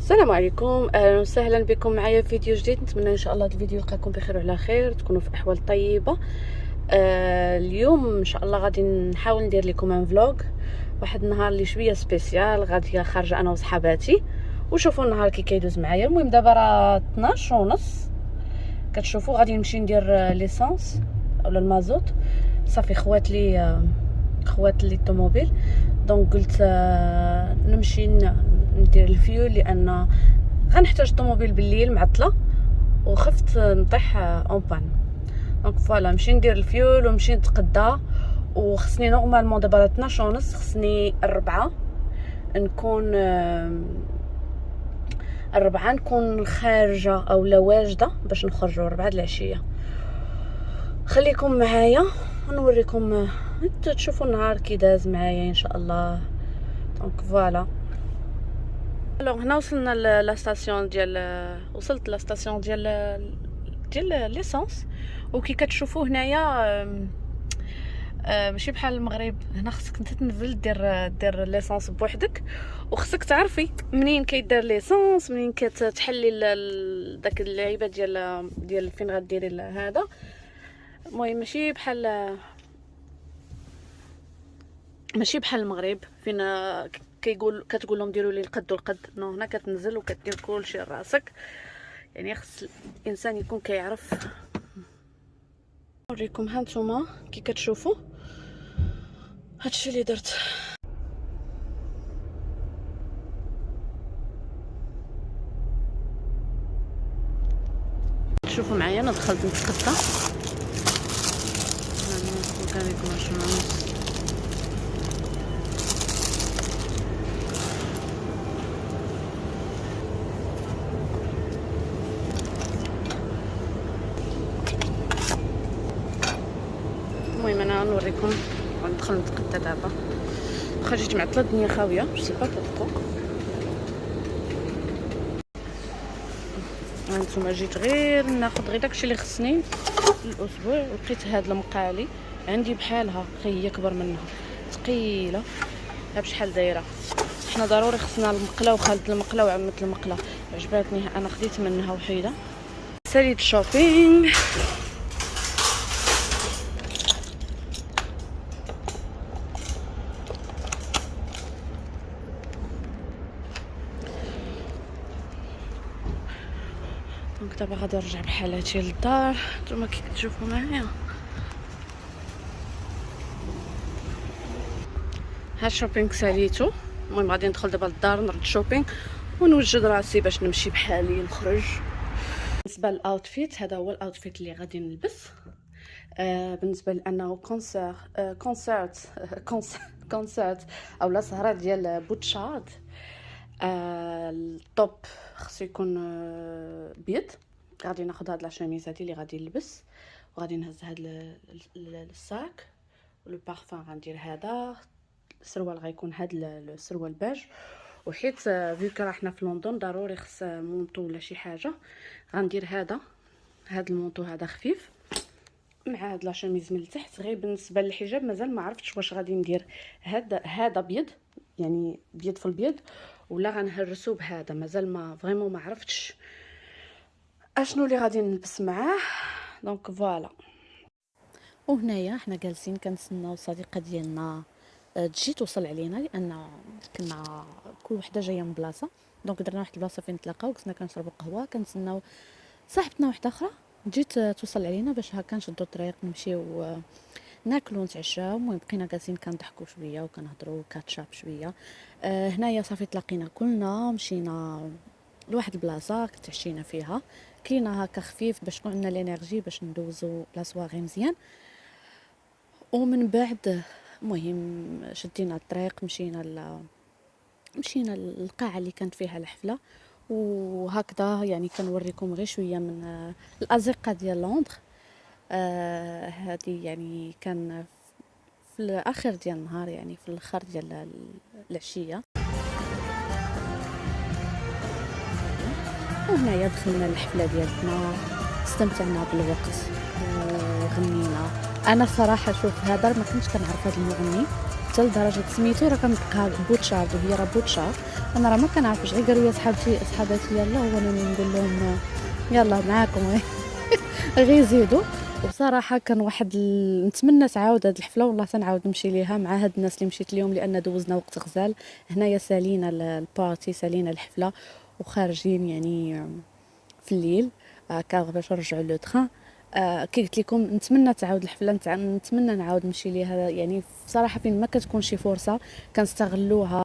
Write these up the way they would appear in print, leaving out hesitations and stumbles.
السلام عليكم، اهلا وسهلا بكم معايا في فيديو جديد. نتمنى ان شاء الله الفيديو يلقاكم بخير وعلى خير، تكونوا في احوال طيبه. اليوم ان شاء الله غادي نحاول ندير لكم ان فلوغ، واحد النهار اللي شويه سبيسيال. غادي خارجه انا وصحاباتي وشوفوا النهار كي كيدوز معايا. المهم دابا راه 12 ونص، كتشوفوا غادي نمشي ندير ليسانس ولا المازوت. صافي خوات لي الطوموبيل، دونك قلت نمشي ندير الفيول، لان غنحتاج الطوموبيل بالليل معطله وخفت نطيح اون بان. دونك فوالا نمشي ندير الفيول ونمشي نتقدى. وخصني نورمالمون دابا 12 ونص، خصني الربعة نكون خارجه او لا واجده باش نخرجوا 4 العشيه. خليكم معايا ونوريكم تشوفوا النهار كي داز معايا ان شاء الله. دونك فوالا الوغ هنا وصلنا لا ستاسيون وصلت لا ستاسيون ديال ليسانس. وكي كتشوفوا هنايا ماشي بحال المغرب، هنا خصك انت تنزل دير ليسانس بوحدك، وخصك تعرفي منين كيدار ليسانس، منين كتحلي داك اللعيبه ديال فين غديري هذا. المهم ماشي بحال المغرب فين كتقول لهم ديروا لي القد والقد. نو، هنا كتنزل وكدير كلشي راسك، يعني خص الانسان يكون كيعرف. نوريكم ها نتوما كي كتشوفوا هادشي اللي درت. شوفوا معايا انا دخلت نتقدى، نوريكم شنو المهم انا نوريكم. غندخل نتقدى دابا، خرجت معطله الدنيا خاويه، جو سي با بوركو. هانتوما جيت غير ناخذ غير داكشي اللي خصني الاسبوع، ولقيت هاد المقالي عندي بحالها، هي كبر منها، ثقيله. ها بشحال دايره. حنا ضروري خصنا المقله وخالة المقله وعمه المقله، عجباتني انا خديت منها وحيده. ساليت شوبينغ. دونك دابا غادي نرجع بحالاتي للدار. نتوما كي كتشوفوا معايا ها الشوبينغ ساليتو. المهم غادي ندخل دابا للدار نرد شوبينغ ونوجد راسي باش نمشي بحالي نخرج. بالنسبه للاوتفيت، هذا هو الاوتفيت اللي غادي نلبس. بالنسبه لانه كونسرت او لا سهره ديال بوتشاد. الطوب خصو يكون بيض. غادي ناخذ هاد لا شوميز هادي اللي غادي نلبس، وغادي نهز هاد الساك ولو بارفان. غندير هذا السروال، غيكون هاد السروال باج. وحيت فيك راه حنا في لندن ضروري خص مونطو ولا شي حاجه، غندير هاد المونطو هذا خفيف مع هاد لا شوميز من التحت. غير بالنسبه للحجاب مازال ما عرفتش واش غادي ندير هذا بيض، يعني بيض في البيض، ولا غنهرسو بهذا. مازال ما فريمون ما عرفتش اشنو اللي غادي نلبس معاه. دونك فوالا. وهنايا حنا جالسين كنتسناو صديقه ديالنا تجي توصل علينا، لان كنا كل وحده جايه من بلاصه. دونك درنا واحد البلاصه فين نتلاقاو، كنا كنشربوا قهوه، كنتسناو صاحبتنا واحده اخرى جيت توصل علينا باش هكا نشدو الطريق نمشيو ناكلو نتعشاو. المهم بقينا جالسين كنضحكوا شويه وكنهضروا كاتشاب شويه. هنايا صافي تلاقينا كلنا، مشينا لواحد البلاصه تعشينا فيها، كلينا هكا خفيف باش تكون عندنا الانرجي باش ندوزو لا سواغي مزيان. ومن بعد المهم شدينا الطريق، مشينا للقاعه اللي كانت فيها الحفله. وهكذا يعني كنوريكم غير شويه من الازقه ديال لندن. هذه يعني كان في الاخر ديال النهار، يعني في الاخر ديال العشيه. وهنايا دخلنا الحفله ديالنا، استمتعنا بالوقت وغنينا. انا صراحه شوف هذا ما كنتش كنعرف هذا المغني، حتى لدرجه سميتو راه كنطلقها بوتشارد وهي راه بوتشار. انا راه ما كنعرفش، غير قالوا لي صحاباتي يلاه، وانا نقول لهم يلا معاكم غير زيدوا. وبصراحه كان واحد نتمنى تعاود هاد الحفله، والله تنعاود نمشي ليها مع هاد الناس اللي مشيت ليهم، لان دوزنا وقت غزال هنايا، سالينا البارتي، سالينا الحفله وخارجين يعني في الليل كاغ باش نرجعوا لو تران. كي قلت لكم نتمنى تعاود الحفله، نتمنى نعاود نمشي ليها، يعني بصراحه فين ما كتكون شي فرصه كنستغلوها.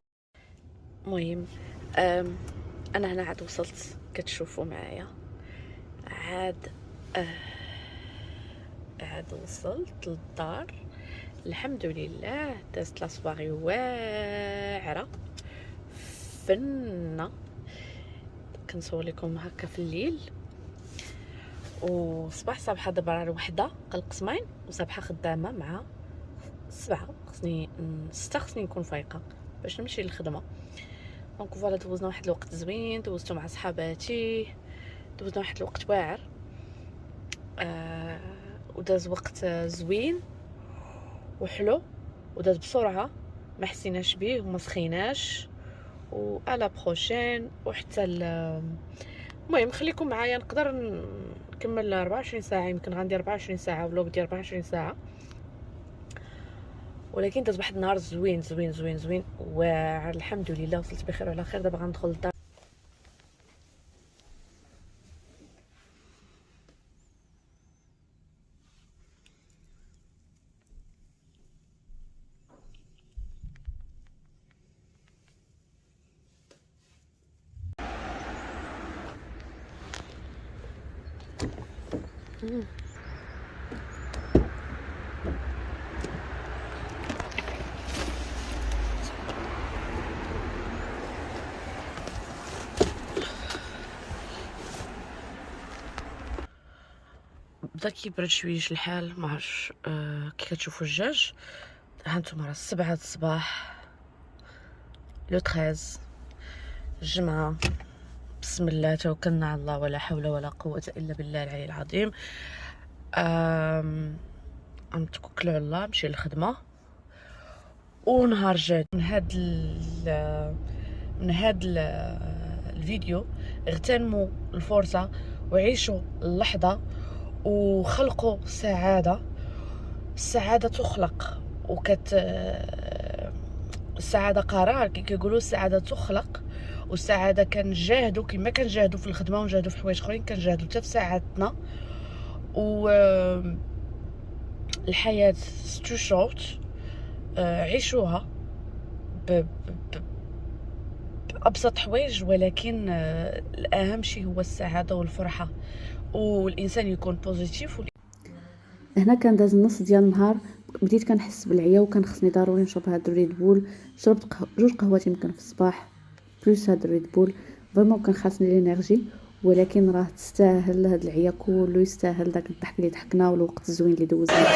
المهم انا هنا عاد وصلت، كتشوفوا معايا عاد وصلت للدار الحمد لله. دازت لا صباغي واعره فنه، كنصور لكم هكا في الليل. وصباح صباحه دابا راه الوحده القسمين، وصباحه خدامه مع 7 خصني 6 خصني نكون فايقه باش نمشي للخدمه. دونك فوالا دوزنا واحد الوقت زوين، دوزتو مع صحاباتي، دوزنا واحد الوقت واعر، وداز وقت زوين وحلو، وداز بسرعه، ما حسيناش بيه وما سخيناش. و الا بروشين وحتى المهم خليكم معايا، نقدر نكمل 24 ساعه، يمكن غندير 24 ساعه فلوق ديال 24 ساعه، ولكن داز واحد النهار زوين زوين زوين زوين واعر الحمد لله. وصلت بخير وعلى خير. دابا غندخل للدار. بدا كيبرد شويش الحال، ما عرفتش كي كتشوفوا الدجاج. هانتوما راه 7 الصباح لو 13 الجمعه، بسم الله توكلنا على الله، ولا حول ولا قوه الا بالله العلي العظيم. نتوكلوا على الله، نمشي للخدمه. ونهار جات من هاد الفيديو اغتنموا الفرصه وعيشوا اللحظه وخلقوا السعاده تخلق، السعاده قرار كي كيقولوا، السعاده تخلق. والسعاده كنجاهدوا كما كنجاهدوا في الخدمه ونجاهدوا في حوايج اخرين، كنجاهدوا حتى في سعادتنا. و الحياه تو شورت، عيشوها بأبسط حوايج، ولكن الأهم شيء هو السعادة والفرحة، والإنسان يكون بوزيتيف. هنا كان داز النص ديال النهار، بديت كنحس بالعيا وكان خصني ضروري نشرب هاد الريد بول. شربت 2 قهوات يمكن في الصباح بلوس هاد الريد بول، فريمون كان خاصني لينيرجي، ولكن راه تستاهل هاد العيا كله، يستاهل داك الضحك اللي ضحكنا والوقت الزوين اللي دوزنا.